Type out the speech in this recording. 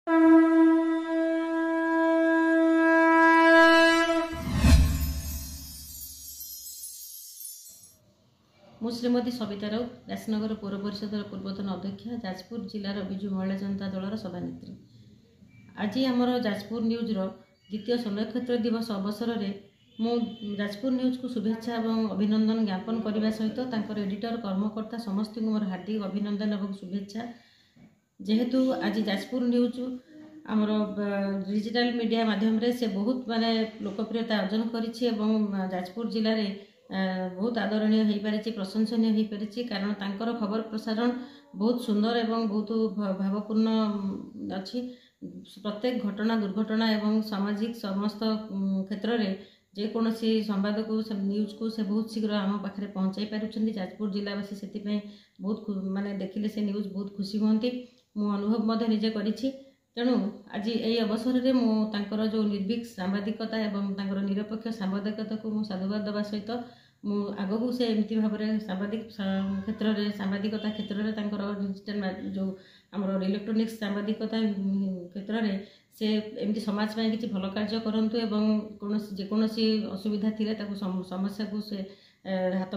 मु श्रीमती सविता राउत राजनगर पौर परिषद पूर्वतन अध्यक्ष जाजपुर जिलार विजु महिला जनता दलर सभानेत्री। आज आमर जाजपुर न्यूज द्वितीय संरक्षेत्र दिवस अवसर में मु जाजपुर न्यूज को शुभेच्छा और अभिनंदन ज्ञापन करने सहित तांकर एडिटर कर्मकर्ता समस्त मोर हार्दिक अभिनंदन और शुभेच्छा। जेहेतु आज जाजपुर न्यूज आमर डिजिटल मीडिया माध्यम से बहुत माने लोकप्रियता अर्जन करिछि एवं जाजपुर जिले में बहुत आदरणीय हो पारि प्रशंसनीय हो पारि कारण तांकर खबर प्रसारण बहुत सुंदर एवं बहुत भावपूर्ण अच्छी। प्रत्येक घटना दुर्घटना एवं सामाजिक समस्त क्षेत्र में जेकोसी संवाद को न्यूज को से बहुत शीघ्र आम पाखे पहुँचाई पार्टी। जाजपुर जिलावासी से बहुत माने देखिले से न्यूज बहुत खुशी होती मु अनुभव निजे करिछि। तेणु आज यही अवसर में मुझे जो निर्भीक सांबादिकता एवं निरपेक्ष सांबादिकता को मुझे साधुवाद देवा सहित आगू से एमती भाव में सांबादिक क्षेत्र में सांबादिकता क्षेत्र में डिजिटल जो आमर इलेक्ट्रोनिक्स सांबादिकता क्षेत्र में से एमती समाज में किसी भल कार्य करंतु एवं जेकोसी असुविधा थिले समस्या को से हाथ